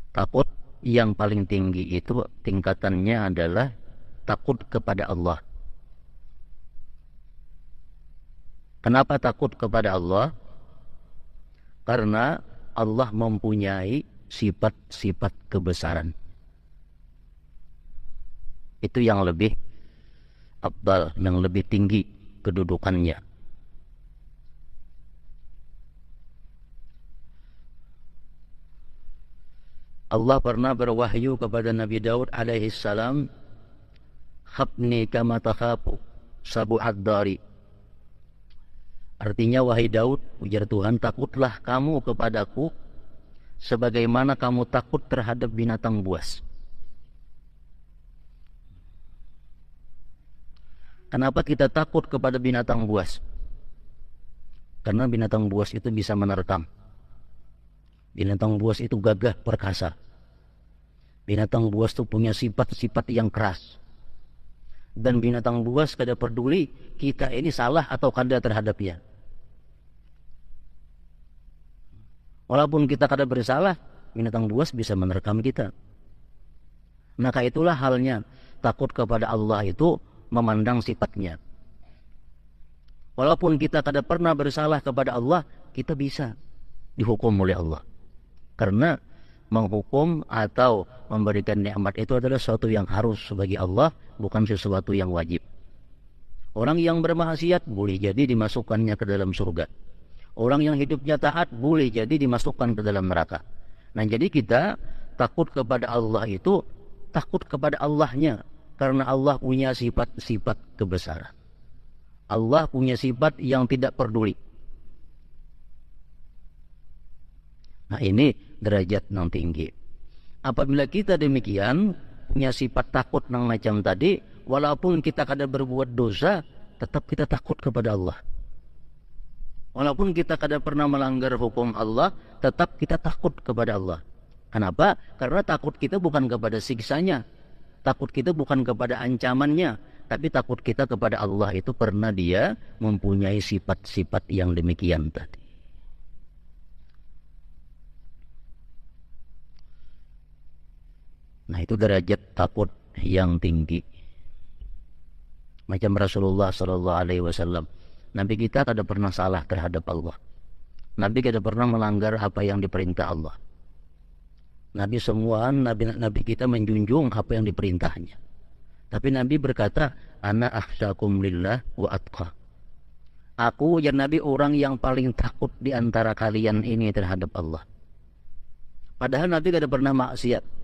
Takut yang paling tinggi itu tingkatannya adalah takut kepada Allah. Kenapa takut kepada Allah? Karena Allah mempunyai sifat-sifat kebesaran. Itu yang lebih afdal, yang lebih tinggi kedudukannya. Allah pernah berwahyu kepada Nabi Daud alaihi salam, "Khabni kama takhafu sabu'ad dari." Artinya, wahai Daud, ujar Tuhan, takutlah kamu kepadaku sebagaimana kamu takut terhadap binatang buas. Kenapa kita takut kepada binatang buas? Karena binatang buas itu bisa menerkam. Binatang buas itu gagah perkasa. Binatang buas itu punya sifat-sifat yang keras. Dan binatang buas kada peduli kita ini salah atau kada terhadapnya. Walaupun kita kada bersalah, binatang buas bisa menerkam kita. Maka itulah halnya takut kepada Allah itu memandang sifatnya. Walaupun kita kada pernah bersalah kepada Allah, kita bisa dihukum oleh Allah. Karena menghukum atau memberikan nikmat itu adalah sesuatu yang harus bagi Allah, bukan sesuatu yang wajib. Orang yang bermaksiat boleh jadi dimasukkannya ke dalam surga. Orang yang hidupnya taat boleh jadi dimasukkan ke dalam neraka. Nah, jadi kita takut kepada Allah itu takut kepada Allahnya, karena Allah punya sifat-sifat kebesaran. Allah punya sifat yang tidak peduli. Nah, ini derajat yang tinggi. Apabila kita demikian, punya sifat takut yang macam tadi, walaupun kita kada berbuat dosa, tetap kita takut kepada Allah. Walaupun kita kada pernah melanggar hukum Allah, tetap kita takut kepada Allah. Kenapa? Karena takut kita bukan kepada siksanya, takut kita bukan kepada ancamannya, tapi takut kita kepada Allah itu karena Dia mempunyai sifat-sifat yang demikian tadi. Nah, itu derajat takut yang tinggi. Macam Rasulullah SAW, Nabi kita kada pernah salah terhadap Allah. Nabi kada pernah melanggar apa yang diperintah Allah. Nabi Nabi kita menjunjung apa yang diperintahnya. Tapi Nabi berkata, "Ana akhsyakum lillah wa atqa." Aku ya Nabi orang yang paling takut di antara kalian ini terhadap Allah. Padahal Nabi kada pernah maksiat.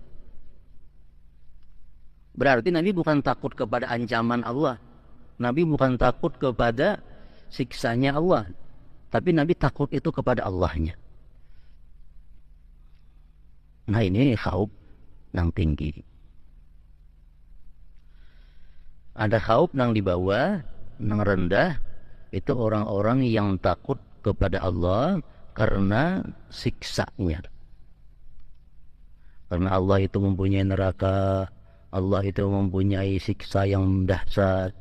Berarti Nabi bukan takut kepada ancaman Allah. Nabi bukan takut kepada siksanya Allah. Tapi Nabi takut itu kepada Allahnya. Nah, ini khauf yang tinggi. Ada khauf yang di bawah, yang rendah. Itu orang-orang yang takut kepada Allah karena siksanya. Karena Allah itu mempunyai neraka, Allah itu mempunyai siksa yang dahsyat,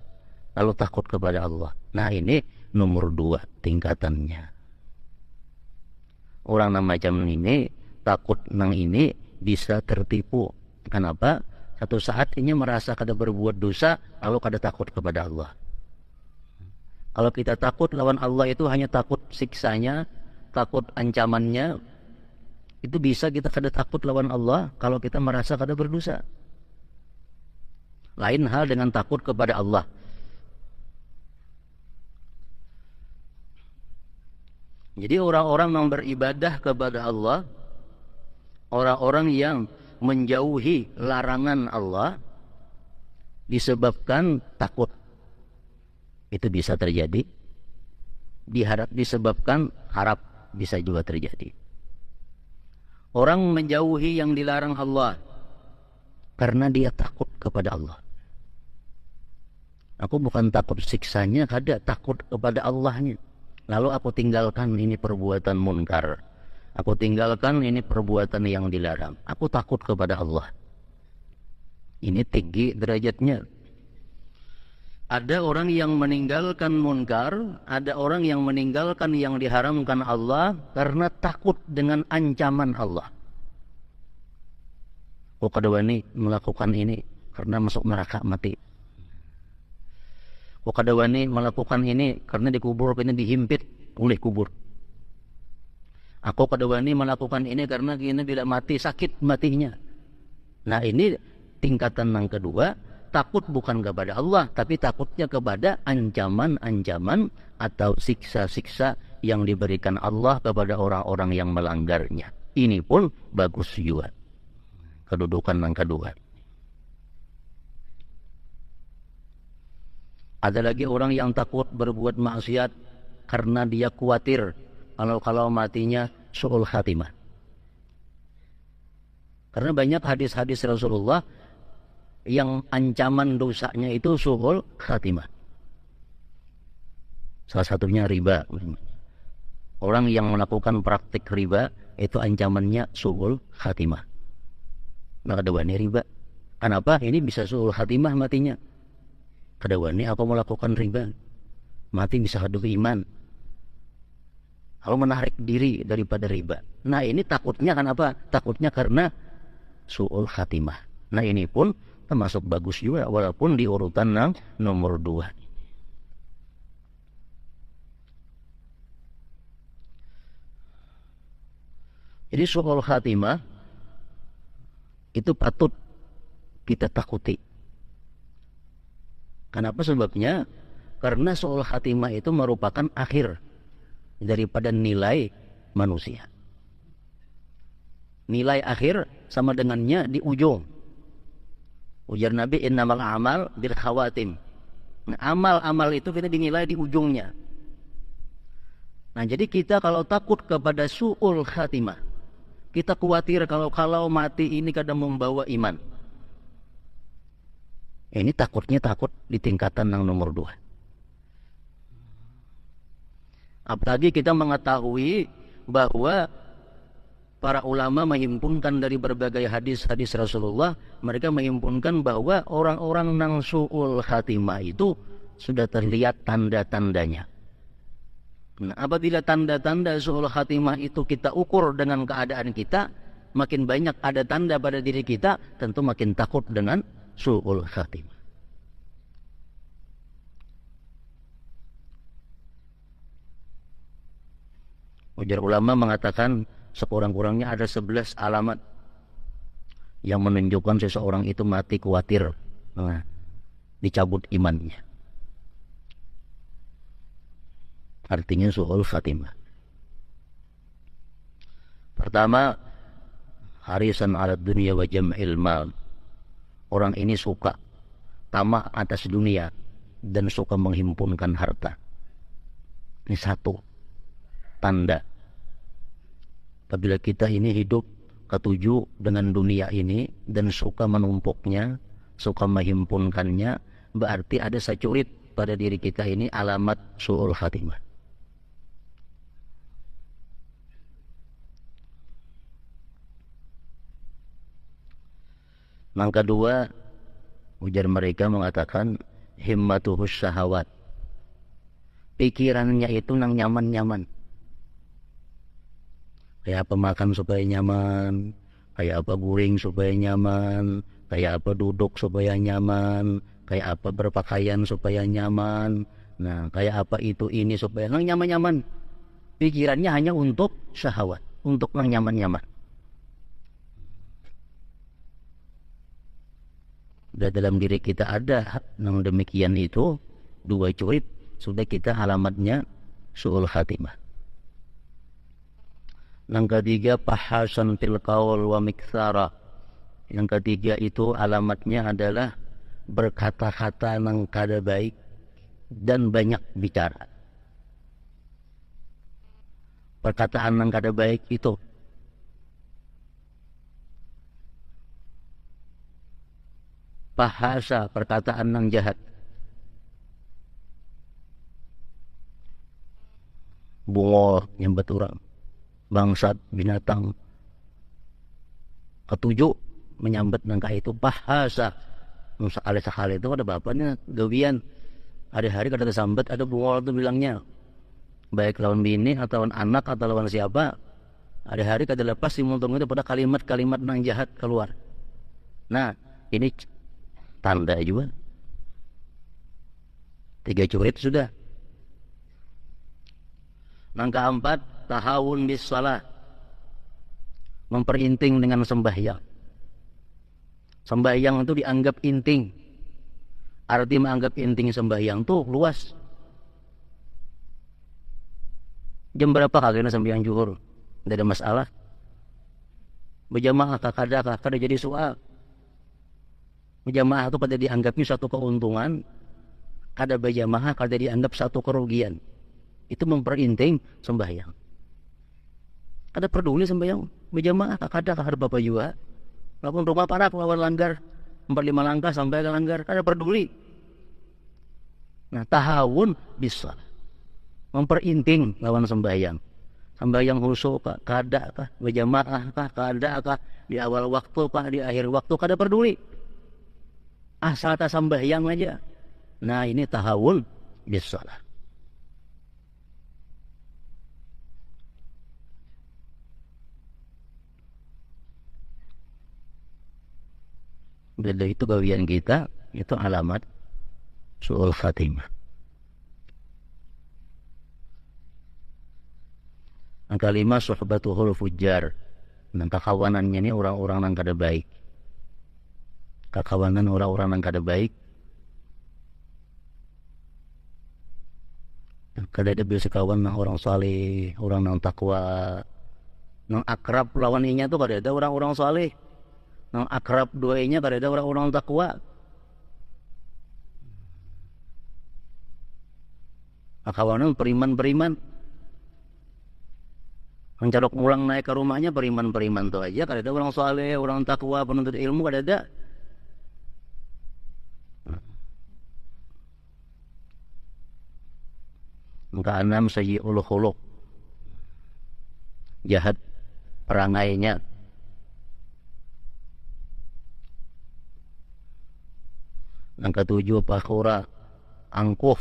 lalu takut kepada Allah. Nah, ini nomor 2 tingkatannya. Orang yang macam ini, takut nang ini bisa tertipu. Kenapa? Satu saat ini merasa kada berbuat dosa, lalu kada takut kepada Allah. Kalau kita takut lawan Allah itu hanya takut siksanya, takut ancamannya, itu bisa kita kada takut lawan Allah kalau kita merasa kada berdosa. Lain hal dengan takut kepada Allah. Jadi orang-orang yang beribadah kepada Allah, orang-orang yang menjauhi larangan Allah disebabkan takut. Itu bisa terjadi. Disebabkan harap, bisa juga terjadi. Orang menjauhi yang dilarang Allah karena dia takut kepada Allah. Aku bukan takut siksanya, kada takut kepada Allahnya. Lalu aku tinggalkan ini perbuatan munkar. Aku tinggalkan ini perbuatan yang dilarang. Aku takut kepada Allah. Ini tinggi derajatnya. Ada orang yang meninggalkan munkar, ada orang yang meninggalkan yang diharamkan Allah karena takut dengan ancaman Allah. Kok kadawani melakukan ini karena masuk neraka mati. Kok kadawani melakukan ini karena dikubur, karena dihimpit oleh kubur. Aku kadawani melakukan ini karena kini tidak mati, sakit matinya. Nah ini tingkatan yang kedua, takut bukan kepada Allah, tapi takutnya kepada ancaman-ancaman atau siksa-siksa yang diberikan Allah kepada orang-orang yang melanggarnya. Ini pun bagus juga. Kedudukan yang kedua. Ada lagi orang yang takut berbuat maksiat karena dia khawatir kalau matinya su'ul khatimah. Karena banyak hadis-hadis Rasulullah yang ancaman dosanya itu su'ul khatimah. Salah satunya riba. Orang yang melakukan praktik riba itu ancamannya su'ul khatimah. Maka kedua ini riba. Kenapa? Ini bisa su'ul khatimah matinya. Kedua ini aku melakukan riba, mati bisa haduh iman. Kalau menarik diri daripada riba. Nah ini takutnya kenapa? Takutnya karena su'ul khatimah. Nah ini pun termasuk bagus juga walaupun di urutan yang nomor 2. Jadi su'ul khatimah itu patut kita takuti. Kenapa sebabnya? Karena su'ul khatimah itu merupakan akhir daripada nilai manusia. Nilai akhir sama dengannya di ujung. Ujar Nabi, innamal a'mal bil khawatim. Nah, amal-amal itu kita dinilai di ujungnya. Nah jadi kita kalau takut kepada su'ul khatimah, kita khawatir kalau mati ini kadang membawa iman. Ini takutnya takut di tingkatan yang nomor 2. Apalagi kita mengetahui bahwa para ulama menghimpunkan dari berbagai hadis-hadis Rasulullah, mereka menghimpunkan bahwa orang-orang yang su'ul khatimah itu sudah terlihat tanda-tandanya. Nah, apabila tanda-tanda su'ul khatimah itu kita ukur dengan keadaan kita, makin banyak ada tanda pada diri kita, tentu makin takut dengan su'ul khatimah. Ujar ulama mengatakan sekurang-kurangnya ada 11 alamat yang menunjukkan seseorang itu mati khawatir, nah, dicabut imannya. Artinya su'ul khatimah. Pertama, harisan ala dunia wa jam'il mal. Orang ini suka tamak atas dunia dan suka menghimpunkan harta. Ini satu tanda. Apabila kita ini hidup ketujuh dengan dunia ini dan suka menumpuknya, suka menghimpunkannya, berarti ada sacurit pada diri kita ini alamat su'ul khatimah. Yang kedua, ujar mereka mengatakan himmatuhus syahawat. Pikirannya itu nang nyaman-nyaman. Kayak apa makan supaya nyaman, kayak apa guring supaya nyaman, kayak apa duduk supaya nyaman, kayak apa berpakaian supaya nyaman. Nah, kayak apa itu ini supaya nang nyaman-nyaman. Pikirannya hanya untuk syahwat, untuk nang nyaman-nyaman. Dan dalam diri kita ada yang demikian itu, dua curit, sudah kita alamatnya su'ul khatimah. Yang ketiga, pahasan fil qaul wa miktsara. Yang ketiga itu alamatnya adalah berkata-kata yang kada baik dan banyak bicara. Perkataan yang kada baik itu bahasa, perkataan yang jahat. Bungol, nyambat orang, bangsat, binatang. Ketujuh, menyambat nangka itu bahasa. Sekali-sekali itu ada bapaknya gawian. Ada hari kada tersambat, ada bungol itu bilangnya. Baik lawan bini atau lawan anak atau lawan siapa. Ada hari kada lepas simultung itu pada kalimat-kalimat nang jahat keluar. Nah, ini tanda juga. 3 curit sudah. Yang keempat, tahawun bis shalah. Memperinting dengan sembahyang. Sembahyang itu dianggap inting. Arti menganggap inting sembahyang tuh luas. Jam berapa kalian sembahyang zuhur? Tidak ada masalah. Berjamaah kada jadi soal. Berjamaah itu pada dianggapnya satu keuntungan. Kada berjamaah kada dianggap satu kerugian. Itu memperinting sembahyang. Kada peduli sembahyang. Berjamaah kada bapak juga. Walaupun rumah parak lawan langgar 4-5 langkah sampai ke langgar, kada peduli. Nah, tahawun bisa memperinting lawan sembahyang. Sembahyang khusyuk kah, kada kah, berjamaah kah, kada kah, di awal waktu kah, di akhir waktu, kada peduli. Asal tak sembahyang aja. Nah, ini tahawun bisa. Bila itu gawian kita, itu alamat su'ul khatimah. Yang kelima, suhbatuhul fujjar. Dan kakawanannya ini orang-orang yang kada baik. Kakawanan orang-orang yang kada baik. Kada ada bisa kawan ng orang saleh, orang yang takwa, ng akrab lawan inya tuh kada ada orang-orang saleh. Ng akrab duanya kada ada orang-orang takwa. Kawanan periman-periman. Mencarok ulang naik ke rumahnya periman-periman tuh aja. Kada ada orang saleh, orang takwa, penuntut ilmu kada ada. Keenam, sayyi'ul khuluq. Jahat perangainya. Yang ketujuh, fakhura, angkuh.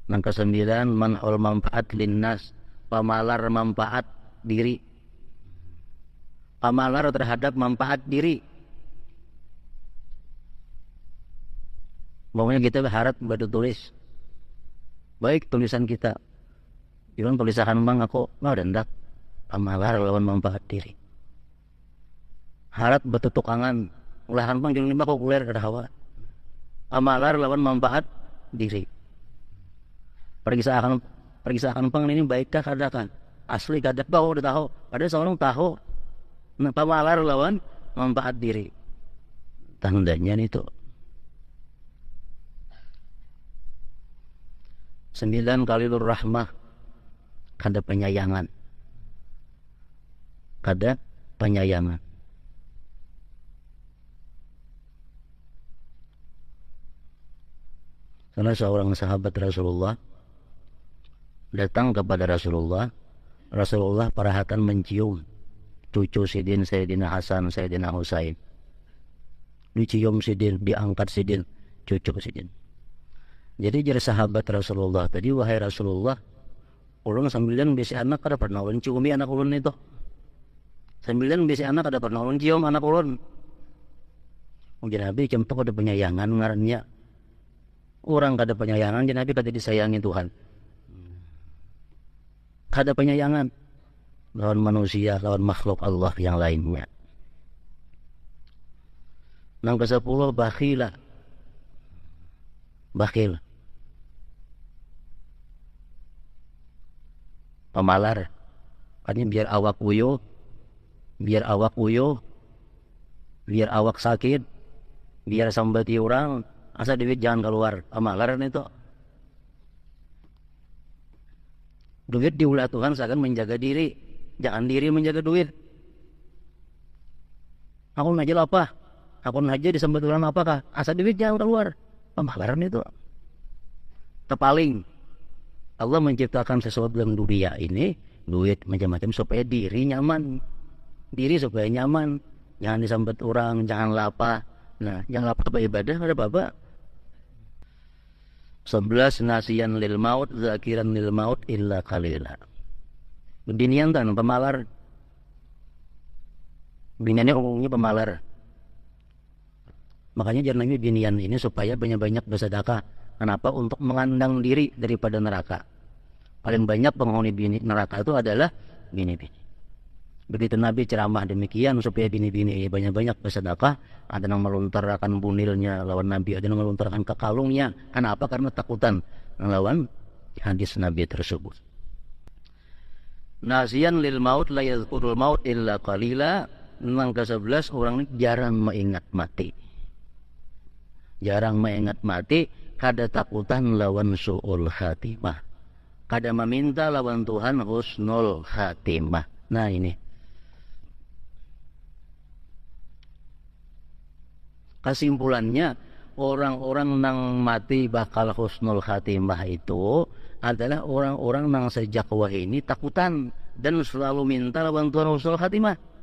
Yang kesembilan, man'ul manfaat linnas, pamalar manfaat diri. Pamalar terhadap manfaat diri. Pokoknya kita berharap batu tulis. Baik tulisan kita. Jangan tulisan bang aku mau dendak. Pamalar lawan manfaat diri. Harap batu tukangan. Ulahan bang jangan lima populer kada hawa. Pamalar lawan manfaat diri. Pergisaan pang ini baikkah kada kan? Asli kada tahu udah tahu. Ada seorang tahu. Nah, pamalar lawan manfaat diri. Tandanya itu. 9, kalilur rahmah. Kada penyayangan. Kada penyayangan. Salah seorang sahabat Rasulullah datang kepada Rasulullah. Rasulullah perhatian mencium cucu sidin Sayyidina Hasan, Sayyidina Husain. Dicium sidin, diangkat sidin, cucu sidin. Jadi jadi sahabat Rasulullah tadi, wahai Rasulullah, ulun sambilan bisi anak kada pernah ulun ciumi anak ulun itu. Sambilan bisi anak kada pernah ulun cium anak ulun. Ujian Nabi contoh kada penyayangan ngarannya. Orang kada penyayangan, jadi Nabi kada disayangi Tuhan. Kada penyayangan lawan manusia, lawan makhluk Allah yang lainnya. Yang ke-10, bakhilah. Bakhil. Pemalar. Artinya biar awak uyuh, biar awak sakit, biar sambati orang, asa duit jangan keluar. Pemalaran itu. Duit diulah Tuhan seakan menjaga diri, jangan diri menjaga duit. Aku aja apa? Aku aja disambat orang apakah? Asa duit jangan keluar. Pemalaran itu. Tepaling. Allah menciptakan sesuatu dalam dunia ini, duit macam-macam supaya diri nyaman. Diri supaya nyaman. Jangan disambat orang, jangan lapar. Nah, jangan lapar ibadah, ada apa-apa. 11, nasiyan lil maut, zakiran lil maut illa qalila. Binian tan pemalar. Biniannya umumnya pemalar. Makanya jangan Nabi binian ini supaya banyak-banyak bersedekah. Kenapa? Untuk mengandang diri daripada neraka. Paling banyak penghuni bini neraka itu adalah bini-bini. Begitu Nabi ceramah demikian supaya bini-bini ini banyak-banyak bersedekah. Ada yang melontarkan bunilnya lawan Nabi, ada yang melontarkan ke kalungnya. Kenapa? Karena takutan melawan hadis Nabi tersebut. Nasiyan lil maut la yadhkurul maut illa qalila. Memang ke-11 orang ini jarang mengingat mati. Jarang mengingat mati, kada takutan lawan su'ul khatimah. Kada meminta lawan Tuhan husnul khatimah. Nah ini. Kesimpulannya, orang-orang nang mati bakal husnul khatimah itu adalah orang-orang nang sejak wahai ini takutan dan selalu minta lawan Tuhan husnul khatimah.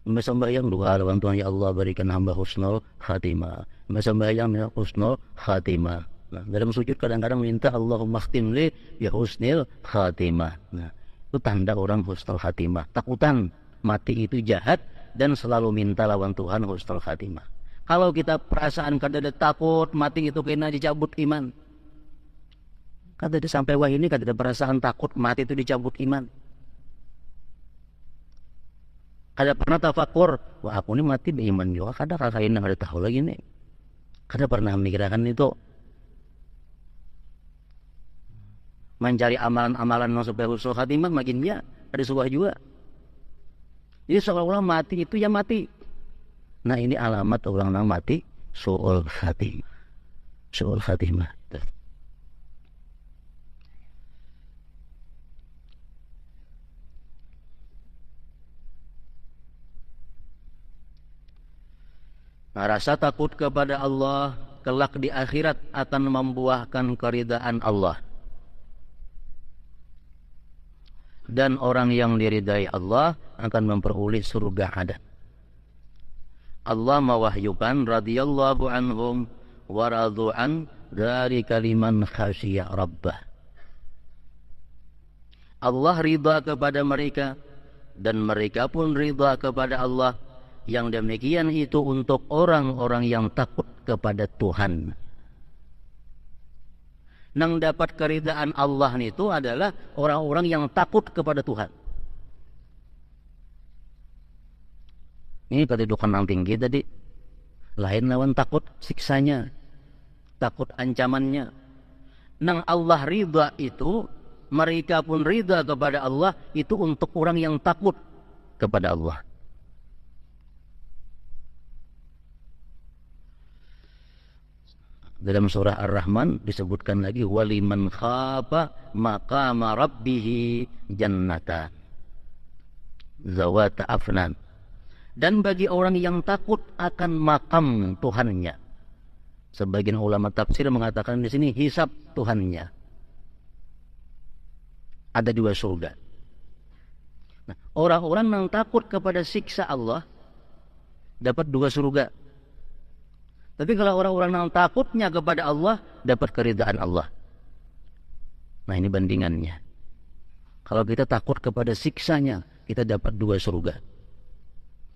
Sembahyang doa lawan Tuhan, ya Allah berikan hamba husnul khatimah. Sembahyang ya husnul khatimah. Nah, dalam sujud kadang-kadang minta Allahumma khtim li ya husnul khatimah. Nah, itu tanda orang husnul khatimah. Takutan mati itu jahat dan selalu minta lawan Tuhan husnul khatimah. Kalau kita perasaan kada ada takut mati itu kena dicabut iman. Kada ada sampai wah ini kada ada perasaan takut mati itu dicabut iman. Kada pernah tafakur, wah aku ini mati beriman juga, kada kakain yang ada tahu lagi nih. Kada pernah memikirkan itu. Mencari amalan-amalan yang supaya husnul khatimah makin ya, ada sebuah juga. Jadi seolah-olah mati itu ya mati. Nah ini alamat orang yang mati su'ul khatimah. Su'ul khatimah. Nah, rasa takut kepada Allah kelak di akhirat akan membuahkan keridaan Allah. Dan orang yang diridai Allah akan memperoleh surga adat. Allah mewahyukan radhiyallahu anhum wa radu'an dari kaliman khasyiya rabbah. Allah ridha kepada mereka dan mereka pun ridha kepada Allah. Yang demikian itu untuk orang-orang yang takut kepada Tuhan. Nang dapat keridaan Allah itu adalah orang-orang yang takut kepada Tuhan. Ini kedudukan yang tinggi tadi. Lain lawan takut siksanya, takut ancamannya. Nang Allah ridha itu, mereka pun ridha kepada Allah, itu untuk orang yang takut kepada Allah. Dalam surah Ar-Rahman disebutkan lagi waliman khafa maqama rabbih jannatan zawata afnan. Dan bagi orang yang takut akan makam Tuhannya. Sebagian ulama tafsir mengatakan di sini hisab Tuhannya. Ada dua surga. Nah, orang-orang yang takut kepada siksa Allah dapat dua surga. Tapi kalau orang-orang yang takutnya kepada Allah dapat keridaan Allah. Nah ini bandingannya. Kalau kita takut kepada siksanya, kita dapat dua surga.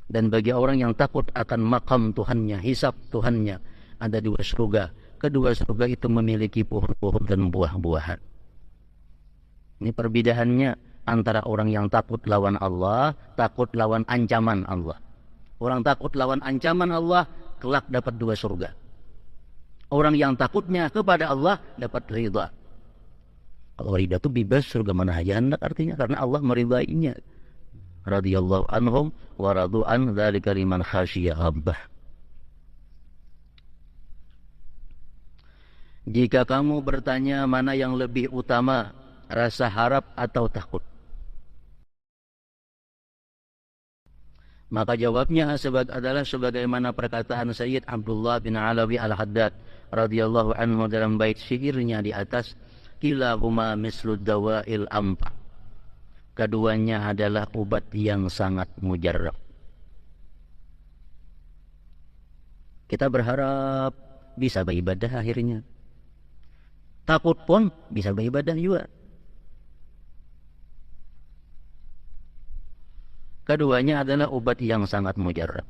Dan bagi orang yang takut akan makam Tuhannya, hisab Tuhannya, ada dua surga. Kedua surga itu memiliki pohon-pohon dan buah-buahan. Ini perbedaannya antara orang yang takut lawan Allah, takut lawan ancaman Allah. Orang takut lawan ancaman Allah, kelak dapat dua surga. Orang yang takutnya kepada Allah dapat ridha. Kalau ridha itu bebas surga mana aja hendak artinya karena Allah meridainya. Radhiyallahu anhum wa radu'an dzalika liman khasyiya rabbah. Jika kamu bertanya mana yang lebih utama, rasa harap atau takut, maka jawabnya adalah sebagaimana perkataan Sayyid Abdullah bin Alawi Al-Haddad radhiyallahu anhu dalam bait syairnya di atas, kilahuma mislud dawa'il ampa. Keduanya adalah obat yang sangat mujarrab. Kita berharap bisa beribadah akhirnya. Takut pun bisa beribadah juga. Keduanya adalah obat yang sangat mujarab.